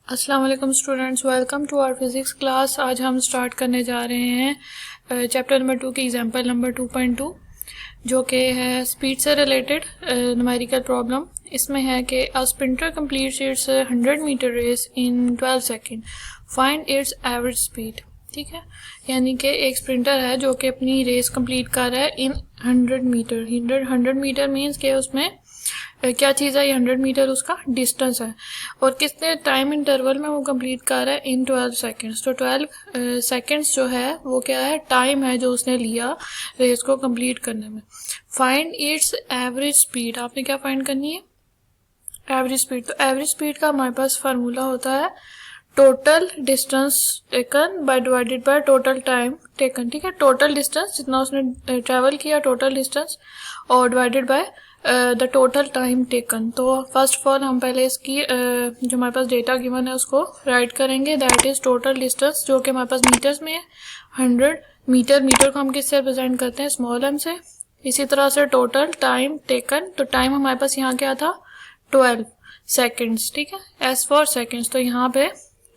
अस्सलाम वालेकुम students, welcome to our physics class. आज हम स्टार्ट करने जा रहे हैं चैप्टर नंबर 2 की एग्जांपल नंबर 2.2 जो कि है स्पीड से रिलेटेड न्यूमेरिकल प्रॉब्लम। इसमें है कि a sprinter completes its 100 metre race in 12 second, find its average speed. ठीक है, यानी कि एक स्प्रिंटर है जो कि अपनी रेस कंप्लीट कर रहा है इन 100 मीटर। 100 मीटर मीन्स कि उसमें क्या चीज़ है, ये 100 मीटर उसका डिस्टेंस है और कितने टाइम इंटरवल में वो कंप्लीट कर रहा है इन 12 सेकंड्स। तो 12 सेकंड्स जो है वो क्या है, टाइम है जो उसने लिया रेस को कंप्लीट करने में। फाइंड इट्स एवरेज स्पीड, आपने क्या फाइंड करनी है, एवरेज स्पीड। तो एवरेज स्पीड का हमारे पास फार्मूला होता है total distance taken by divided by total time taken. ठीक है, टोटल डिस्टेंस जितना उसने ट्रेवल किया, टोटल डिस्टेंस, और divided by the total time taken. तो फर्स्ट ऑफ ऑल हम पहले इसकी जो हमारे पास डेटा गिवन है उसको राइट करेंगे। दैट इज टोटल डिस्टेंस जो कि हमारे पास मीटर्स में है 100 मीटर। मीटर को हम किससे रिप्रेजेंट करते हैं, स्मॉल एम से। इसी तरह से टोटल टाइम टेकन, तो टाइम हमारे पास यहाँ क्या था, 12 सेकेंड्स। ठीक है, एस फॉर सेकेंड्स, तो यहाँ पे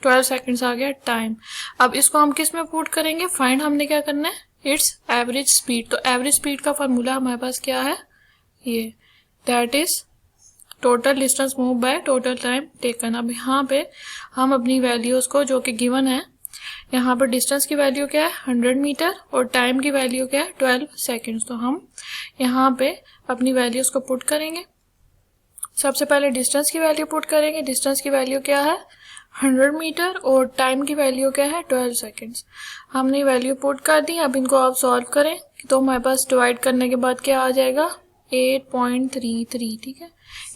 12 सेकेंड्स आ गया टाइम। अब इसको हम किस में पुट करेंगे, फाइंड हमने क्या करना है, इट्स एवरेज स्पीड। तो एवरेज स्पीड का फार्मूला हमारे पास क्या है, ये that is total distance move by total time taken. अब यहाँ पे हम अपनी वैल्यूज को जो कि गिवन है, यहाँ पर डिस्टेंस की वैल्यू क्या है 100 मीटर और टाइम की वैल्यू क्या है 12 सेकेंड्स। तो हम यहाँ पे अपनी वैल्यूज को पुट करेंगे। सबसे पहले डिस्टेंस की वैल्यू पुट करेंगे। डिस्टेंस की वैल्यू क्या है 100 मीटर और टाइम की वैल्यू क्या है 12 सेकेंड्स। हमने वैल्यू पुट कर दी। अब इनको आप सॉल्व करें तो हमारे पास डिवाइड करने के बाद क्या आ जाएगा, 8.33। ठीक है,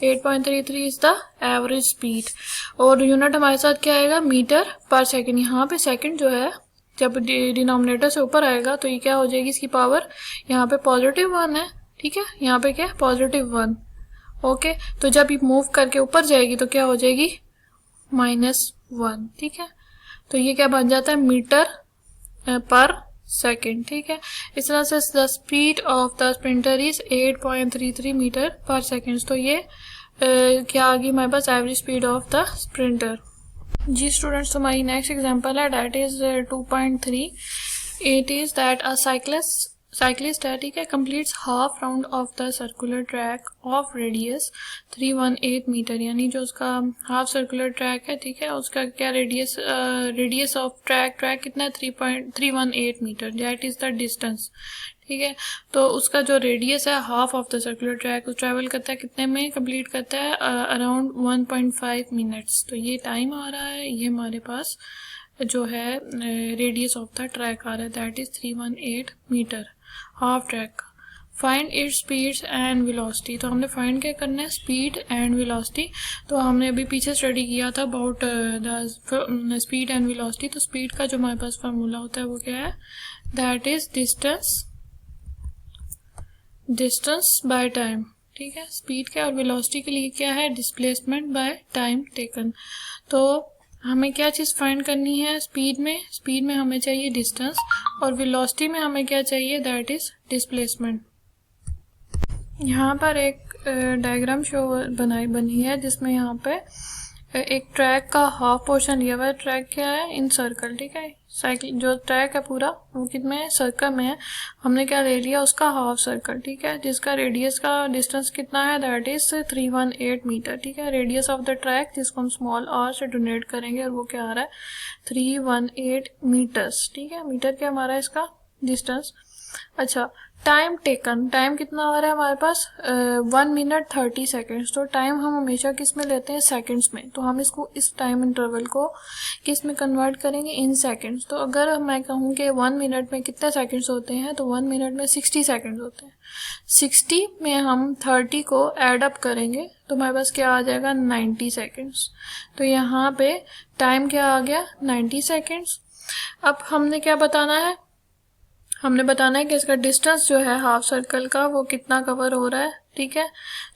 8.33 इज द एवरेज स्पीड और यूनिट हमारे साथ क्या आएगा, मीटर पर सेकंड। यहाँ पे सेकंड जो है जब डिनोमिनेटर से ऊपर आएगा तो ये क्या हो जाएगी, इसकी पावर यहाँ पे +1 है। ठीक है, यहाँ पे क्या है +1। ओके, तो जब ये मूव करके ऊपर जाएगी तो क्या हो जाएगी -1। ठीक है, तो ये क्या बन जाता है, मीटर पर सेकेंड। ठीक है, इस तरह से the speed of the sprinter is 8.33 metre पर सेकेंड। तो ये क्या आ गई हमारे पास, average speed of the sprinter. जी स्टूडेंट्स, तो हमारी नेक्स्ट एग्जांपल है that is 2.3। It is that a cyclist है, ठीक है, completes half round of the circular track of radius 318 metre. यानी जो उसका हाफ सर्कुलर ट्रैक है, ठीक है, उसका क्या रेडियस ऑफ ट्रैक कितना है 3.318 metre. That is the distance. ठीक है, तो उसका जो रेडियस है half of the circular track, वो ट्रैवल करता है कितने में, कंप्लीट करता है अराउंड 1.5 मिनट्स। तो ये टाइम आ रहा है, ये हमारे पास जो है रेडियस ऑफ द ट्रैक आ रहा है, that is 318 metre half track का। Find its speeds and velocity. तो हमने फाइंड क्या करना है, स्पीड एंड वेलोसिटी। तो हमने अभी पीछे स्टडी किया था about the speed and velocity. तो स्पीड का जो हमारे पास फार्मूला होता है वो क्या है, that is distance by time. ठीक है, स्पीड के और वेलोसिटी के लिए क्या है, डिस्प्लेसमेंट बाय टाइम टेकन। तो हमें क्या चीज़ फाइंड करनी है, स्पीड में हमें चाहिए डिस्टेंस और वेलोसिटी में हमें क्या चाहिए, दैट इज डिस्प्लेसमेंट। यहाँ पर एक डायग्राम बनी है जिसमें यहाँ पे एक ट्रैक का हाफ पोर्शन लिया हुआ है। ट्रैक क्या है, इन सर्कल। ठीक है, साइकिल जो ट्रैक है पूरा वो कितने है, सर्कल में है। हमने क्या ले लिया, उसका हाफ सर्कल। ठीक है, जिसका रेडियस का डिस्टेंस कितना है, दैट इज 318 मीटर। ठीक है, रेडियस ऑफ द ट्रैक जिसको हम स्मॉल r से डोनेट करेंगे और वो क्या आ रहा है 318 मीटर्स। ठीक है, मीटर क्या हमारा है इसका डिस्टेंस। अच्छा, टाइम टेकन, टाइम कितना आ रहा है हमारे पास 1 मिनट 30 सेकेंड्स। तो टाइम हम हमेशा किस में लेते हैं, सेकेंड्स में। तो हम इसको इस टाइम इंटरवल को किस में कन्वर्ट करेंगे, इन सेकेंड्स। तो अगर मैं कहूँ कि 1 मिनट में कितने सेकेंड्स होते हैं, तो 1 मिनट में 60 सेकेंड्स होते हैं। 60 में हम 30 को ऐड अप करेंगे तो हमारे पास क्या आ जाएगा 90 सेकेंड्स। तो यहाँ पे टाइम क्या आ गया 90 सेकेंड्स। अब हमने क्या बताना है, हमने बताना है कि इसका डिस्टेंस जो है हाफ सर्कल का वो कितना कवर हो रहा है। ठीक है,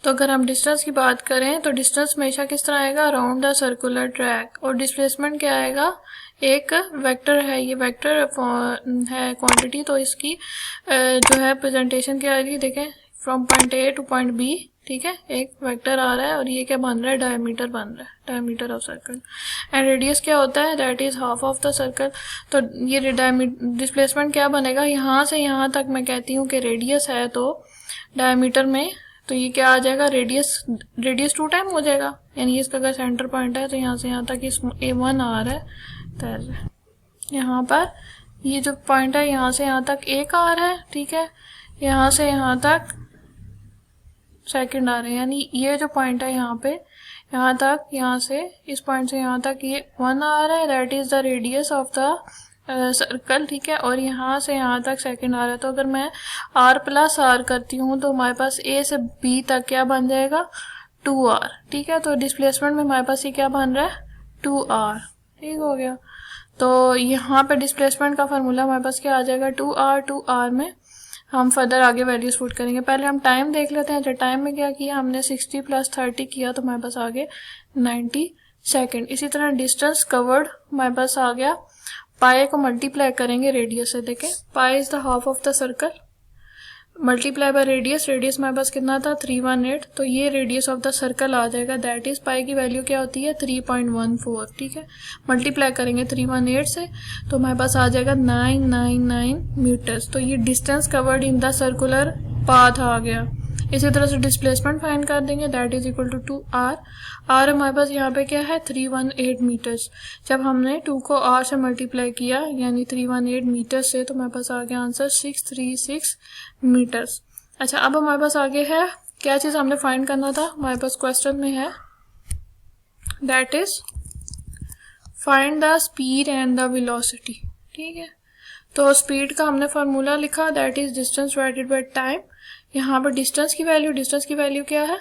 तो अगर हम डिस्टेंस की बात करें तो डिस्टेंस हमेशा किस तरह आएगा, अराउंड द सर्कुलर ट्रैक। और डिस्प्लेसमेंट क्या आएगा, एक वेक्टर है, ये वेक्टर है क्वांटिटी। तो इसकी जो है प्रेजेंटेशन क्या आएगी, देखें, from point A to point B. ठीक है, एक वेक्टर आ रहा है और ये क्या बन रहा है, डायमीटर बन रहा है, diameter of circle. And radius क्या होता है, that is half of the circle. तो ये डिस्प्लेसमेंट क्या बनेगा, यहाँ से यहाँ तक मैं कहती हूँ कि रेडियस है तो डायमीटर में, तो ये क्या आ जाएगा, रेडियस 2 टाइम हो जाएगा, यानी इसका अगर सेंटर पॉइंट है तो यहाँ से यहाँ तक इस A1 आ रहा है, तो यहाँ पर ये जो पॉइंट है यहाँ से यहाँ तक एक आ रहा है, ठीक है, यहाँ से यहाँ तक सेकंड आ रहे हैं, यानी ये जो पॉइंट है यहाँ पे यहाँ तक, यहाँ से इस पॉइंट से यहाँ तक ये 1 आ रहा है, that is the radius of the circle, ठीक है, और यहाँ से यहाँ तक सेकंड आ रहा है। तो अगर मैं r प्लस r करती हूँ तो हमारे पास a से b तक क्या बन जाएगा, 2r, ठीक है। तो डिस्प्लेसमेंट में हमारे पास ये क्या बन रहा है, 2r, ठीक हो गया। तो यहाँ पे डिस्प्लेसमेंट का फार्मूला हमारे पास क्या आ जाएगा, 2r में हम फर्दर आगे वैल्यूज पुट करेंगे। पहले हम टाइम देख लेते हैं। तो टाइम में क्या किया हमने, 60 + 30 किया तो हमारे पास आ गए 90 सेकेंड। इसी तरह डिस्टेंस कवर्ड हमारे पास आ गया, पाई को मल्टीप्लाई करेंगे रेडियस से, देखें pi is the half of the circle, multiply by radius, radius हमारे पास कितना था 318, तो ये रेडियस ऑफ द सर्कल आ जाएगा, दैट इज पाई की वैल्यू क्या होती है 3.14, ठीक है। मल्टीप्लाई करेंगे 318 से तो हमारे पास आ जाएगा 999 मीटर्स। तो ये distance covered in the circular path आ गया। इसी तरह से डिस्प्लेसमेंट फाइंड कर देंगे, that is equal to 2r। r हमारे पास यहाँ पे क्या है 318 मीटर्स। जब हमने 2 को r से मल्टीप्लाई किया यानी 318 मीटर्स से, तो हमारे पास आ गया आंसर 636 मीटर्स। अच्छा, अब हमारे पास आगे है क्या चीज़ हमने फाइंड करना था, हमारे पास क्वेश्चन में है, that is find the speed and the velocity, ठीक है। तो स्पीड का हमने फार्मूला लिखा, that is distance divided by time. यहाँ पर डिस्टेंस की वैल्यू क्या है,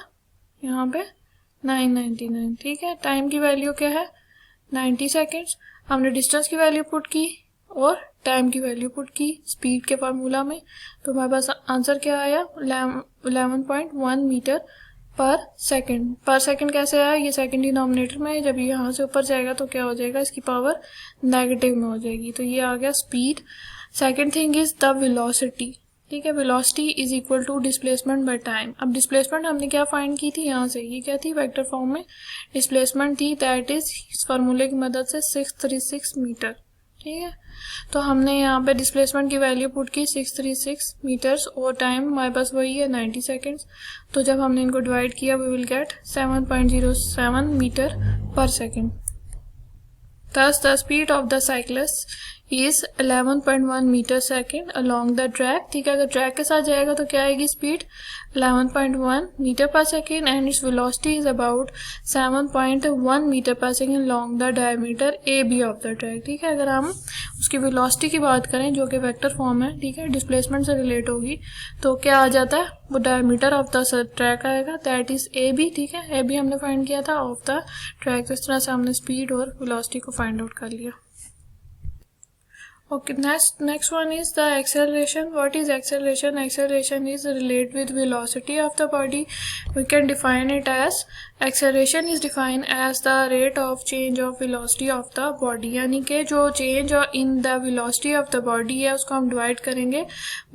यहाँ पे 999, ठीक है। टाइम की वैल्यू क्या है 90 सेकेंड्स। हमने डिस्टेंस की वैल्यू पुट की और टाइम की वैल्यू पुट की स्पीड के फार्मूला में, तो हमारे पास आंसर क्या आया 11.1 मीटर पर सेकेंड। पर सेकेंड कैसे आया, ये सेकेंड डिनोमिनेटर में है, जब ये यहाँ से ऊपर जाएगा तो क्या हो जाएगा, इसकी पावर नेगेटिव में हो जाएगी, तो ये आ गया speed. Second thing is the velocity, ठीक है। Velocity is equal to displacement by time. अब डिस्प्लेसमेंट हमने क्या फाइंड की थी, यहाँ से ये क्या थी, वेक्टर फॉर्म में डिस्प्लेसमेंट थी, दैट इज इस फार्मूले की मदद से 636 मीटर, ठीक है। तो हमने यहाँ पे डिस्प्लेसमेंट की वैल्यू पुट की 636 मीटर्स और टाइम हमारे पास वही है 90 सेकेंड्स। तो जब हमने इनको डिवाइड किया वी विल गेट 7.07 मीटर पर second. Thus the speed of the cyclist is 11.1 metre second along the track, ठीक है। अगर ट्रैक के साथ जाएगा तो क्या आएगी स्पीड 11.1 मीटर पर second and its velocity is about 7.1 metre पर second along the diameter AB of the track, ठीक है। अगर हम उसकी वेलोसिटी की बात करें जो कि वेक्टर फॉर्म है, ठीक है, डिस्प्लेसमेंट से रिलेट होगी, तो क्या आ जाता है, वो डायमीटर ऑफ द ट्रैक आएगा, दैट इज AB, ठीक है। AB हमने फाइंड किया था ऑफ द ट्रैक। तो इस तरह से हमने स्पीड और वेलोसिटी को फाइंड आउट कर लिया। Okay, next one is the acceleration. What is acceleration? Acceleration is related with velocity of the body. We can define it as acceleration is defined as the rate of change of velocity of the body. यानी कि जो change in the velocity of the body है उसको हम divide करेंगे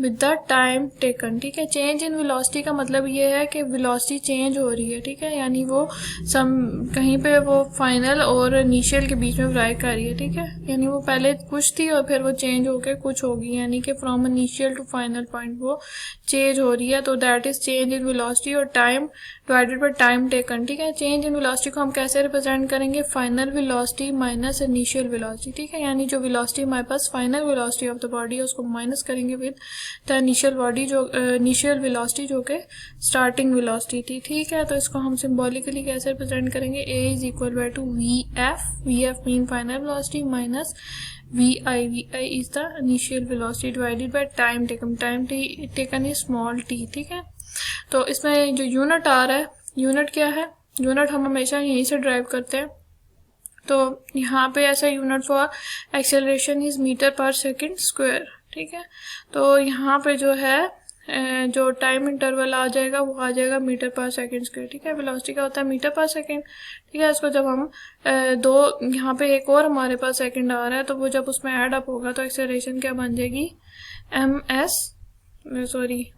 with the time taken, ठीक है। change in velocity का मतलब ये है कि velocity change हो रही है, ठीक है, यानी वो कहीं पे वो फाइनल और इनिशियल के बीच में वराई कर रही है, ठीक है, यानी वो पहले कुछ थी और फिर वो चेंज होके कुछ होगी, यानी कि from initial to final point वो चेंज हो रही है, तो that is change in velocity और time divided by time taken, ठीक है। चेंज इन वेलोसिटी को हम कैसे रिप्रेजेंट करेंगे, final velocity minus initial velocity, ठीक है, यानी जो वेलोसिटी हमारे पास final velocity of the body है उसको माइनस करेंगे विद द इनिशियल वेलोसिटी जो कि स्टार्टिंग वेलोसिटी थी, ठीक है। तो इसको हम सिंबॉलिकली कैसे रिप्रेजेंट करेंगे, a is equal by two v f mean final velocity minus vi is the initial velocity divided by time taken is small t, ठीक है। तो इसमें जो यूनिट आ रहा है, यूनिट क्या है, यूनिट हम हमेशा यहीं से ड्राइव करते हैं, तो यहाँ पे ऐसा unit for acceleration is metre पर सेकेंड स्क्वायर, ठीक है। तो यहाँ पे जो है जो टाइम इंटरवल आ जाएगा वो आ जाएगा मीटर पर सेकेंड स्क्वायर, ठीक है। वेलोसिटी का होता है मीटर पर सेकेंड, ठीक है। इसको जब हम दो यहाँ पे एक और हमारे पास सेकेंड आ रहा है तो वो जब उसमें ऐड अप होगा तो एक्सेलरेशन क्या बन जाएगी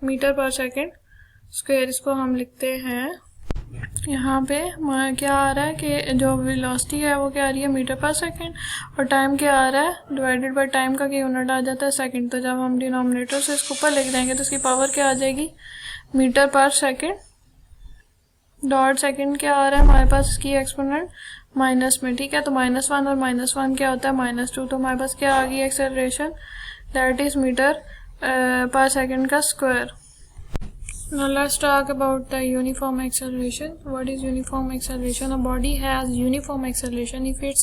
मीटर पर सेकेंड स्क्वायर, इसको हम लिखते हैं यहाँ पे क्या आ रहा है कि जो वेलोसिटी है वो क्या आ रही है मीटर पर सेकंड, और टाइम क्या आ रहा है डिवाइडेड बाय टाइम का यूनिट आ जाता है सेकंड। तो जब हम डिनोमिनेटर से इसको ऊपर लिख देंगे तो इसकी पावर क्या आ जाएगी मीटर पर सेकंड डॉट सेकंड क्या आ रहा है हमारे पास इसकी एक्सपोनेंट माइनस में, ठीक है। तो -1 और -1 क्या होता है -2, तो हमारे पास क्या आ गई एक्सेलरेशन दैट इज मीटर पर सेकंड का square. Now let's talk about the uniform acceleration. What is uniform acceleration? A body has uniform acceleration if it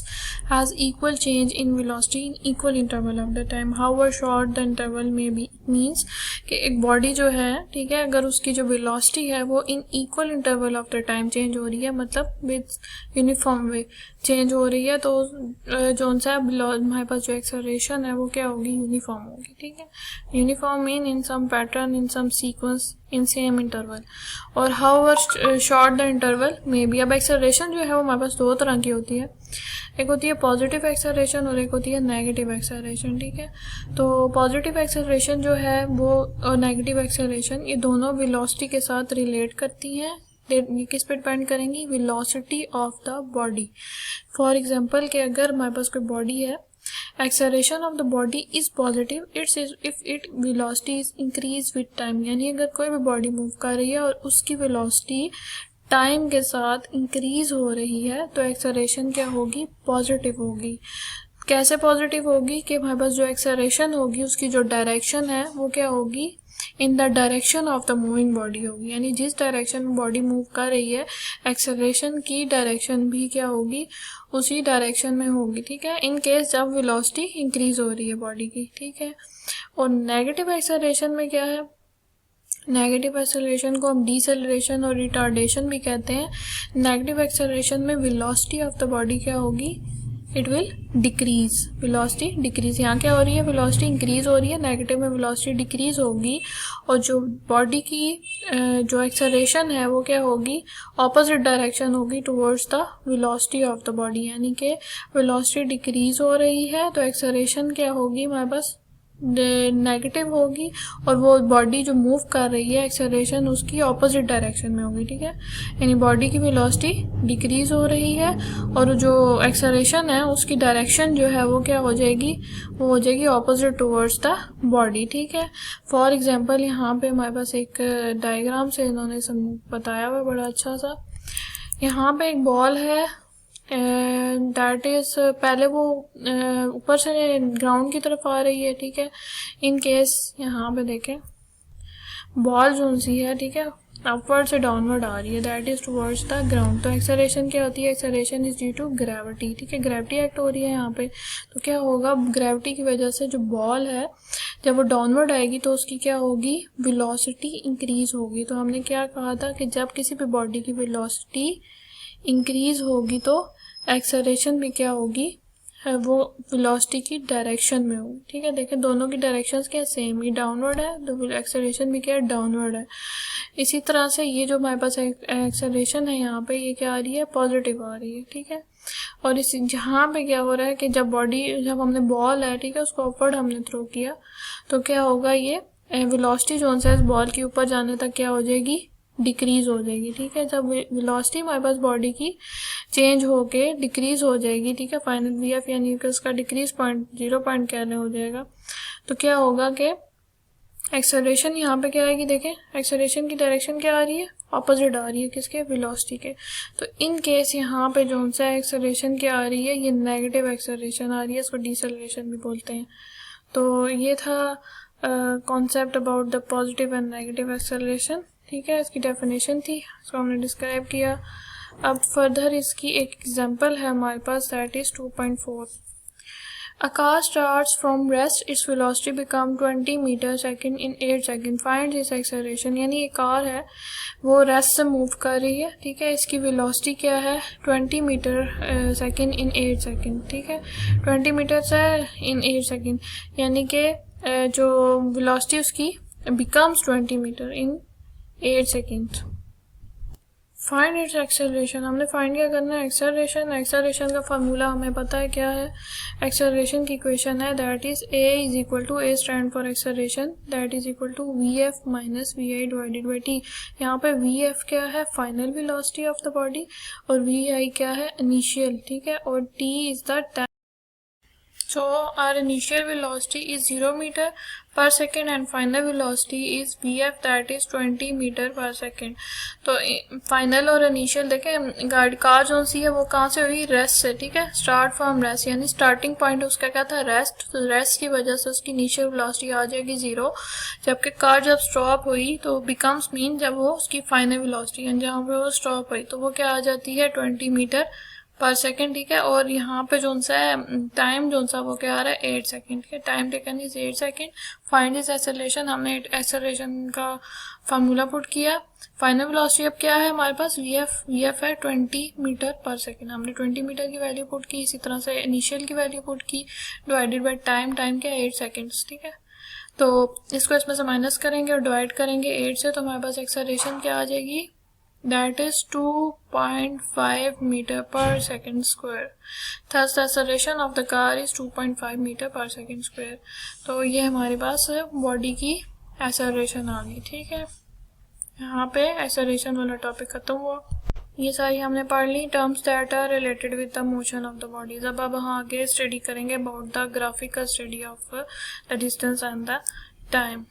has equal change in velocity in equal interval of the time, however short the interval may be. Means कि एक body जो है, ठीक है, अगर उसकी जो velocity है वो in equal interval of the time change हो रही है, मतलब विद यूनिफॉर्म वे चेंज हो रही है, तो जो सा हमारे पास जो एक्सेलरेशन है वो क्या होगी यूनिफॉर्म होगी, ठीक है। Uniform mean in some pattern in some sequence in same interval, और हाउएवर शॉर्ट द इंटरवल में बी। अब एक्सेलरेशन जो है वो हमारे पास दो तरह की होती है, एक होती है पॉजिटिव एक्सेलरेशन और एक होती है नेगेटिव एक्सेलरेशन, ठीक है। तो पॉजिटिव एक्सेलरेशन जो है वो और नेगेटिव एक्सेलरेशन ये दोनों वेलोसिटी के साथ रिलेट करती हैं। ये किस पे डिपेंड करेंगी velocity of the body. For example कि अगर हमारे पास कोई बॉडी है, acceleration of the body is positive if its velocity is increased with time, यानी अगर कोई भी बॉडी मूव कर रही है और उसकी वेलोसिटी टाइम के साथ इंक्रीज हो रही है तो एक्सेलरेशन क्या होगी पॉजिटिव होगी। कैसे पॉजिटिव होगी कि हमारे पास जो एक्सेलरेशन होगी उसकी जो डायरेक्शन है वो क्या होगी in the direction of the moving body होगी, यानी जिस डायरेक्शन में बॉडी मूव कर रही है एक्सेलरेशन की डायरेक्शन भी क्या होगी उसी डायरेक्शन में होगी, ठीक है। इन केस जब वेलोसिटी इंक्रीज हो रही है बॉडी की, ठीक है। और नेगेटिव एक्सेलरेशन में क्या है, नेगेटिव एक्सेलरेशन को हम डिसेलरेशन और रिटार्डेशन भी कहते हैं। नेगेटिव एक्सेलरेशन में वेलोसिटी ऑफ द बॉडी क्या होगी it will decrease, velocity decrease. यहाँ क्या हो रही है वेलोसिटी इंक्रीज हो रही है, नेगेटिव में वेलोसिटी डिक्रीज होगी, और जो बॉडी की जो एक्सेलरेशन है वो क्या होगी ऑपोजिट डायरेक्शन होगी towards the velocity of the body, यानी कि वेलोसिटी डिक्रीज हो रही है तो एक्सेलरेशन क्या होगी हमारे पास नेगेटिव होगी, और वो बॉडी जो मूव कर रही है एक्सेलरेशन उसकी ऑपोजिट डायरेक्शन में होगी, ठीक है। यानी बॉडी की वेलोसिटी डिक्रीज हो रही है और जो एक्सेलरेशन है उसकी डायरेक्शन जो है वो क्या हो जाएगी वो हो जाएगी ऑपोजिट टुवर्ड्स द बॉडी, ठीक है। फॉर एग्जांपल यहाँ पे हमारे पास एक डायग्राम से इन्होंने बताया हुआ बड़ा अच्छा सा। यहाँ पे एक बॉल है दैट इज पहले वो ऊपर से ग्राउंड की तरफ आ रही है, ठीक है। इन केस यहाँ पे देखें बॉल जो सी है, ठीक है, अपवर्ड से डाउनवर्ड आ रही है that is towards the ground. तो एक्सेलरेशन क्या होती है acceleration is due to gravity, ठीक है। ग्रेविटी एक्ट हो रही है यहाँ पे, तो क्या होगा ग्रेविटी की वजह से जो बॉल है जब वो डाउनवर्ड आएगी तो उसकी क्या होगी वेलोसिटी इंक्रीज होगी। तो हमने क्या कहा था कि जब किसी भी बॉडी की वेलोसिटी इंक्रीज होगी तो एक्सेलरेशन भी क्या होगी वो वेलोसिटी की डायरेक्शन में होगी, ठीक है। देखिए दोनों की डायरेक्शंस क्या सेम, ये डाउनवर्ड है तो एक्सेलरेशन भी क्या है डाउनवर्ड है। इसी तरह से ये जो हमारे पास एक्सेलरेशन है यहाँ पे ये क्या आ रही है पॉजिटिव आ रही है, ठीक है। और इस जहाँ पे क्या हो रहा है कि जब हमने बॉल है, ठीक है, उसको अपवर्ड हमने थ्रो किया तो क्या होगा ये वेलोसिटी जो है इस बॉल के ऊपर जाने तक क्या हो जाएगी डिक्रीज हो जाएगी, ठीक है। जब वेलोसिटी हमारे पास बॉडी की चेंज होके डिक्रीज हो जाएगी, ठीक है, फाइनल वीएफ यानी कि उसका डिक्रीज 0 पॉइंट कहने हो जाएगा, तो क्या होगा कि एक्सेलरेशन यहाँ पे क्या आएगी देखें एक्सेलरेशन की डायरेक्शन क्या आ रही है ऑपोजिट आ रही है किसके वेलोसिटी के। तो इन केस यहाँ पे जो सा एक्सेलरेशन क्या आ रही है ये नेगेटिव एक्सेलरेशन आ रही है, इसको डिसेलरेशन भी बोलते हैं। तो ये था concept about the positive and negative acceleration, ठीक है। इसकी डेफिनेशन थी, इसको हमने डिस्क्राइब किया। अब फर्दर इसकी एक एग्जांपल है हमारे पास that is 2.4। A car starts from rest, its velocity become 20 metre second in 8 second, find its acceleration। यानी ये कार है वो रेस्ट से मूव कर रही है, ठीक है, इसकी वेलोसिटी क्या है 20 मीटर सेकेंड in 8 सेकेंड, ठीक है। 20 मीटर से in 8 सेकेंड यानी कि जो वेलोसिटी उसकी becomes 20 metre in 8 seconds। Find its acceleration, हमने फाइंड क्या करना है, एक्सेलरेशन का फार्मूला हमें पता है क्या है, एक्सेलरेशन की इक्वेशन है that is a is equal to a stand for acceleration that is equal to vf minus vi divided by t। यहाँ पे vf क्या है, final velocity of the body, और vi क्या है, इनिशियल, ठीक है, और t is the time. So our initial velocity is 0 meter per second and final velocity is vf that is 20 meter per second। तो फाइनल और इनिशियल देखें, गाड़ी कार जो सी है वो कहाँ से हुई, रेस्ट से, ठीक है, स्टार्ट फ्रॉम रेस्ट, यानी स्टार्टिंग पॉइंट उसका क्या था, रेस्ट, तो रेस्ट की वजह से उसकी इनिशियल वेलोसिटी आ जाएगी 0, जबकि कार जब स्टॉप हुई तो बिकम्स मीन जब वो उसकी फाइनल वेलोसिटी यानी जहाँ पे वो स्टॉप हुई तो वो क्या आ जाती है 20 मीटर पर सेकेंड, ठीक है। और यहाँ पे जो सा है टाइम जो सा वो क्या आ रहा है 8 सेकेंड, ठीक है, time taken is 8 second. Find is acceleration, हमने एक्सेलरेशन का फार्मूला पुट किया। फाइनल वेलोसिटी अब क्या है हमारे पास, वीएफ है 20 मीटर पर सेकेंड, हमने 20 मीटर की वैल्यू पुट की, इसी तरह से इनिशियल की वैल्यू पुट की, डिवाइडेड बाई टाइम क्या है 8 सेकेंड्स, ठीक है। तो इसको इसमें से माइनस करेंगे और डिवाइड करेंगे 8 से, तो हमारे पास एक्सेलरेशन क्या आ जाएगी, that is 2.5 meter per second square। Thus the acceleration of the car is 2.5 meter per second square। तो ये हमारे पास बॉडी की एक्सेलरेशन आ गई, ठीक है। यहाँ पे एक्सेलरेशन वाला टॉपिक खत्म हुआ। ये सारी हमने पढ़ ली terms that are related with the motion of the bodies. अब हम आगे स्टडी करेंगे about the graphical study of the distance and the time.